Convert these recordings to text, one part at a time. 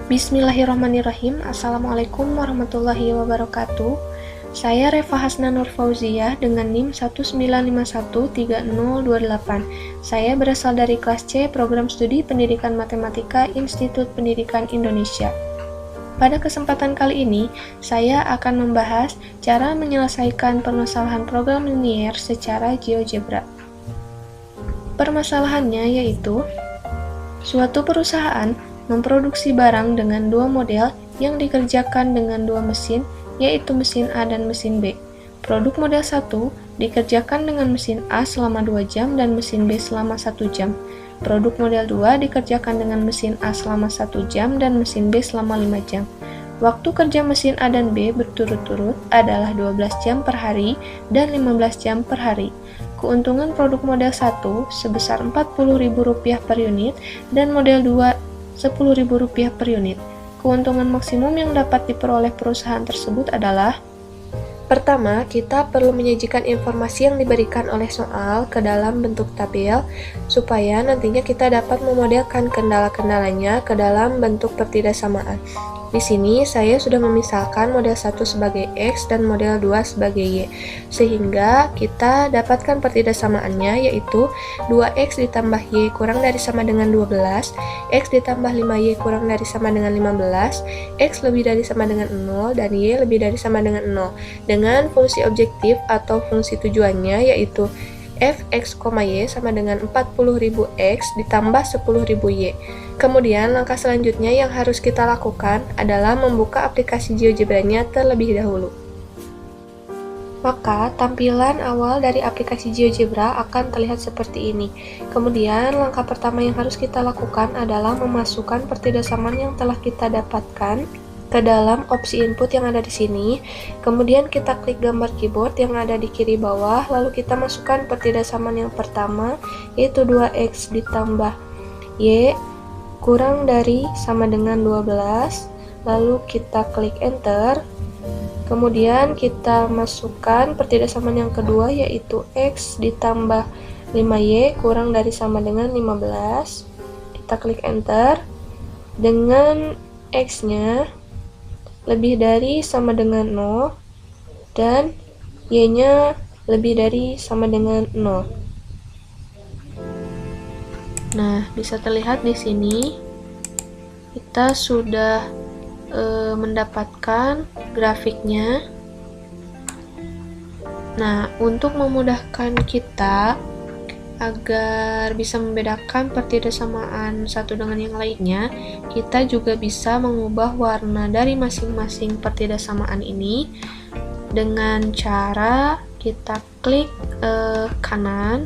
Bismillahirrahmanirrahim. Assalamualaikum warahmatullahi wabarakatuh. Saya Reva Hasna Nur Fauziah dengan NIM 1913028. Saya berasal dari kelas C Program Studi Pendidikan Matematika Institut Pendidikan Indonesia. Pada kesempatan kali ini, saya akan membahas cara menyelesaikan permasalahan program linier secara GeoGebra. Permasalahannya yaitu, suatu perusahaan memproduksi barang dengan dua model yang dikerjakan dengan dua mesin, yaitu mesin A dan mesin B. Produk model 1 dikerjakan dengan mesin A selama 2 jam dan mesin B selama 1 jam. Produk model 2 dikerjakan dengan mesin A selama 1 jam dan mesin B selama 5 jam. Waktu kerja mesin A dan B berturut-turut adalah 12 jam per hari dan 15 jam per hari. Keuntungan produk model 1 sebesar Rp40.000 per unit dan model 2 Rp10.000 per unit. Keuntungan maksimum yang dapat diperoleh perusahaan tersebut adalah: pertama, kita perlu menyajikan informasi yang diberikan oleh soal ke dalam bentuk tabel, supaya nantinya kita dapat memodelkan kendala-kendalanya ke dalam bentuk pertidaksamaan. Di sini saya sudah memisalkan model 1 sebagai X dan model 2 sebagai Y, sehingga kita dapatkan pertidaksamaannya yaitu 2X ditambah Y kurang dari sama dengan 12, X ditambah 5Y kurang dari sama dengan 15, X lebih dari sama dengan 0, dan Y lebih dari sama dengan 0, dengan fungsi objektif atau fungsi tujuannya yaitu fx, y sama dengan 40.000x ditambah 10.000y. Kemudian langkah selanjutnya yang harus kita lakukan adalah membuka aplikasi GeoGebra-nya terlebih dahulu. Maka tampilan awal dari aplikasi GeoGebra akan terlihat seperti ini. Kemudian langkah pertama yang harus kita lakukan adalah memasukkan pertidaksamaan yang telah kita dapatkan ke dalam opsi input yang ada di sini. Kemudian kita klik gambar keyboard yang ada di kiri bawah, lalu kita masukkan pertidaksamaan yang pertama yaitu 2x ditambah y kurang dari sama dengan 12, lalu kita klik enter. Kemudian kita masukkan pertidaksamaan yang kedua yaitu x ditambah 5y kurang dari sama dengan 15. Kita klik enter. Dengan x-nya lebih dari sama dengan 0 dan y-nya lebih dari sama dengan 0. Nah, bisa terlihat di sini kita sudah mendapatkan grafiknya. Nah, untuk memudahkan kita agar bisa membedakan pertidaksamaan satu dengan yang lainnya, kita juga bisa mengubah warna dari masing-masing pertidaksamaan ini dengan cara kita klik kanan.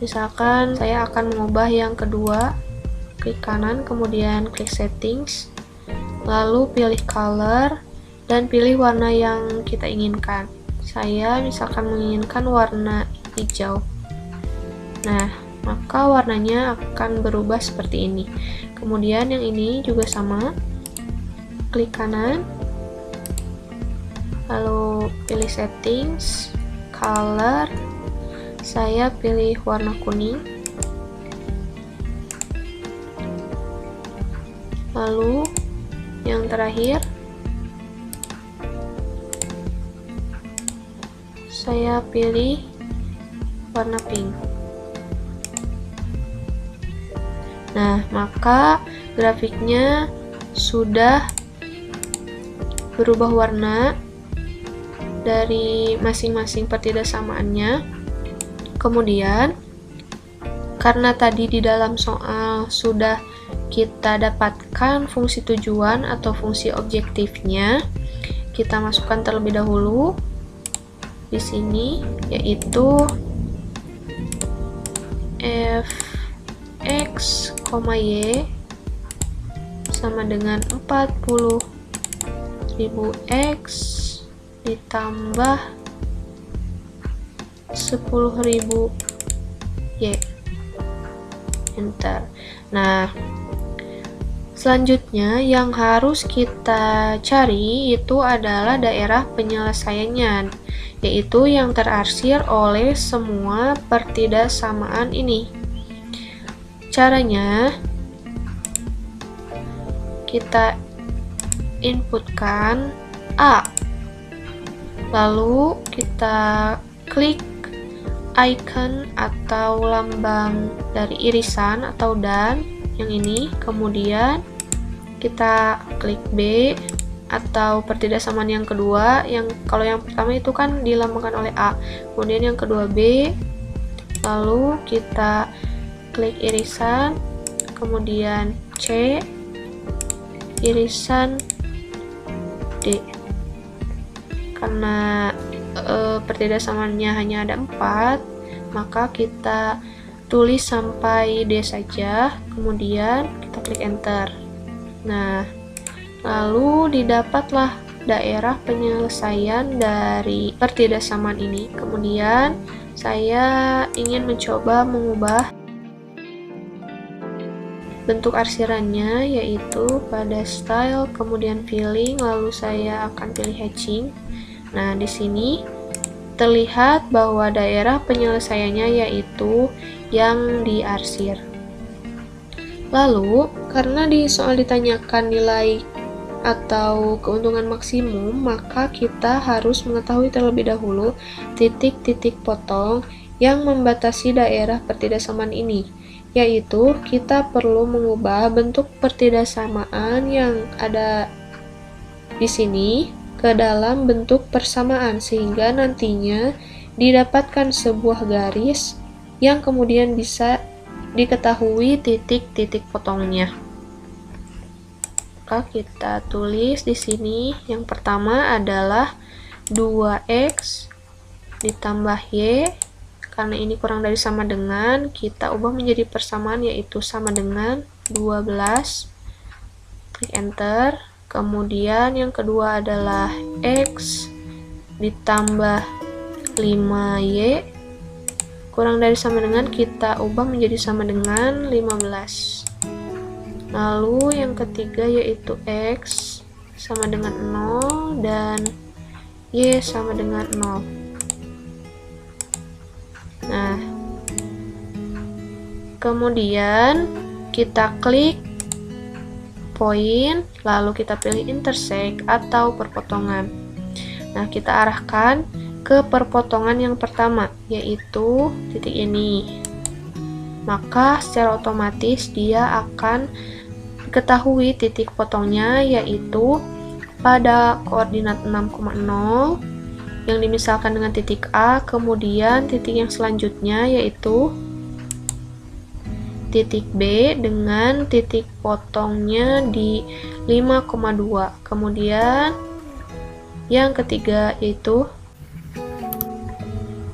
Misalkan saya akan mengubah yang kedua, klik kanan, kemudian klik settings, lalu pilih color dan pilih warna yang kita inginkan. Saya misalkan menginginkan warna hijau. Nah, maka warnanya akan berubah seperti ini. Kemudian yang ini juga sama, klik kanan, lalu pilih settings, color, saya pilih warna kuning, lalu yang terakhir saya pilih warna pink. Nah, maka grafiknya sudah berubah warna dari masing-masing pertidaksamaannya. Kemudian, karena tadi di dalam soal sudah kita dapatkan fungsi tujuan atau fungsi objektifnya, kita masukkan terlebih dahulu di sini, yaitu fx, y sama dengan 40.000x ditambah 10.000y. Enter. Nah, selanjutnya yang harus kita cari itu adalah daerah penyelesaiannya, yaitu yang terarsir oleh semua pertidaksamaan ini. Caranya, kita inputkan A. Lalu kita klik icon atau lambang dari irisan atau dan yang ini, kemudian kita klik B atau pertidaksamaan yang kedua, yang kalau yang pertama itu kan dilambangkan oleh A, kemudian yang kedua B, lalu kita klik irisan, kemudian C, irisan D. Karena pertidaksamaannya hanya ada 4, maka kita tulis sampai D saja, kemudian kita klik enter. Nah, lalu didapatlah daerah penyelesaian dari pertidaksamaan ini. Kemudian saya ingin mencoba mengubah bentuk arsirannya, yaitu pada style, kemudian filling, lalu saya akan pilih hatching. Nah, di sini terlihat bahwa daerah penyelesaiannya yaitu yang diarsir. Lalu, karena di soal ditanyakan nilai atau keuntungan maksimum, maka kita harus mengetahui terlebih dahulu titik-titik potong yang membatasi daerah pertidaksamaan ini, yaitu kita perlu mengubah bentuk pertidaksamaan yang ada di sini ke dalam bentuk persamaan, sehingga nantinya didapatkan sebuah garis yang kemudian bisa diketahui titik-titik potongnya. Maka kita tulis di sini yang pertama adalah 2x ditambah y, karena ini kurang dari sama dengan, kita ubah menjadi persamaan yaitu sama dengan 12. Klik enter. Kemudian yang kedua adalah x ditambah 5y, kurang dari sama dengan, kita ubah menjadi sama dengan 15. Lalu yang ketiga yaitu x sama dengan 0 dan y sama dengan 0. Nah, kemudian kita klik poin, lalu kita pilih intersect atau perpotongan. Nah, kita arahkan ke perpotongan yang pertama, yaitu titik ini. Maka secara otomatis dia akan diketahui titik potongnya, yaitu pada koordinat 6,0 yang dimisalkan dengan titik A, kemudian titik yang selanjutnya yaitu titik B dengan titik potongnya di 5,2. Kemudian yang ketiga yaitu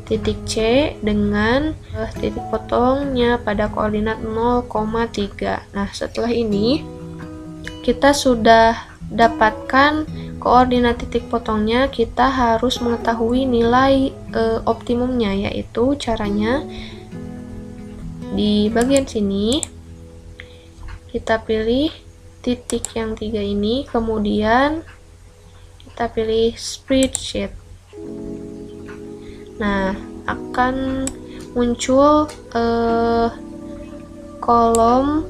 titik C dengan titik potongnya pada koordinat 0,3. Nah, setelah ini kita sudah dapatkan koordinat titik potongnya, kita harus mengetahui nilai optimumnya, yaitu caranya di bagian sini kita pilih titik yang 3 ini, kemudian kita pilih spreadsheet. Nah, akan muncul kolom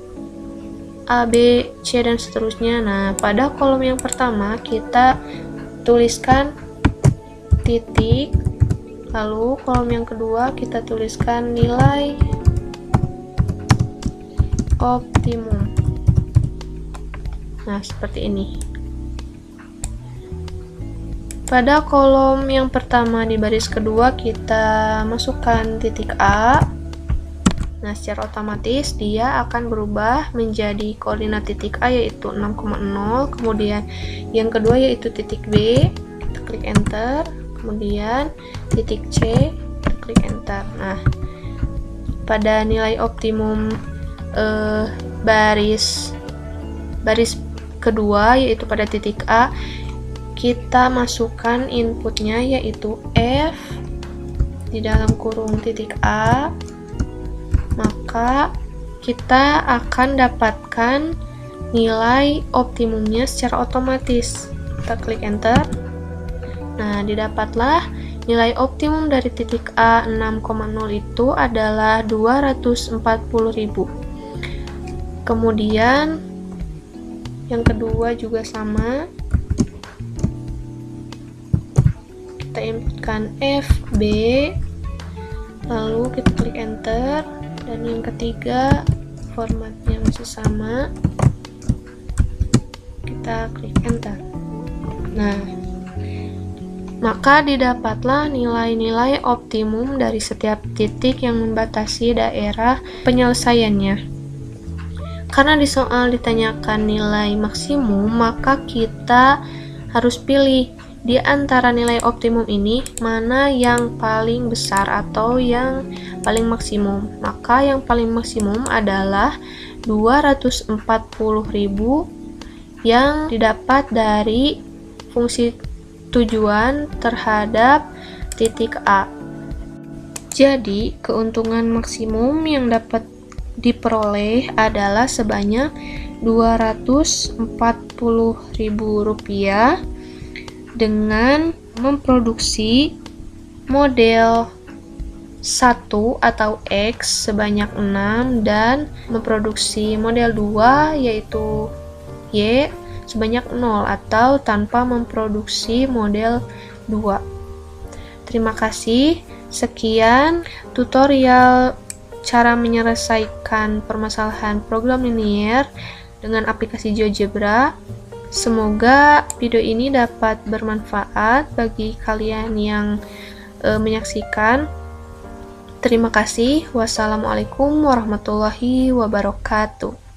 A, B, C, dan seterusnya. Nah, pada kolom yang pertama kita tuliskan titik, lalu kolom yang kedua kita tuliskan nilai optimum. Nah, seperti ini. Pada kolom yang pertama di baris kedua kita masukkan titik A. Nah, secara otomatis dia akan berubah menjadi koordinat titik A yaitu 6,0, kemudian yang kedua yaitu titik B, kita klik enter, kemudian titik C, kita klik enter. Nah, pada nilai optimum baris kedua yaitu pada titik A, kita masukkan inputnya yaitu F di dalam kurung titik A, maka kita akan dapatkan nilai optimumnya secara otomatis. Kita klik enter. Nah, didapatlah nilai optimum dari titik A 6,0 itu adalah 240.000. Kemudian yang kedua juga sama, kita inputkan FB, lalu kita klik enter, dan yang ketiga formatnya masih sama, kita klik enter. Nah, maka didapatlah nilai-nilai optimum dari setiap titik yang membatasi daerah penyelesaiannya. Karena di soal ditanyakan nilai maksimum, maka kita harus pilih di antara nilai optimum ini mana yang paling besar atau yang paling maksimum. Maka yang paling maksimum adalah 240.000 yang didapat dari fungsi tujuan terhadap titik A. Jadi, keuntungan maksimum yang dapat diperoleh adalah sebanyak Rp240.000 dengan memproduksi model 1 atau X sebanyak 6 dan memproduksi model 2 yaitu Y sebanyak 0 atau tanpa memproduksi model 2. Terima kasih. Sekian tutorial cara menyelesaikan permasalahan program linier dengan aplikasi GeoGebra. Semoga video ini dapat bermanfaat bagi kalian yang menyaksikan. Terima kasih. Wassalamualaikum warahmatullahi wabarakatuh.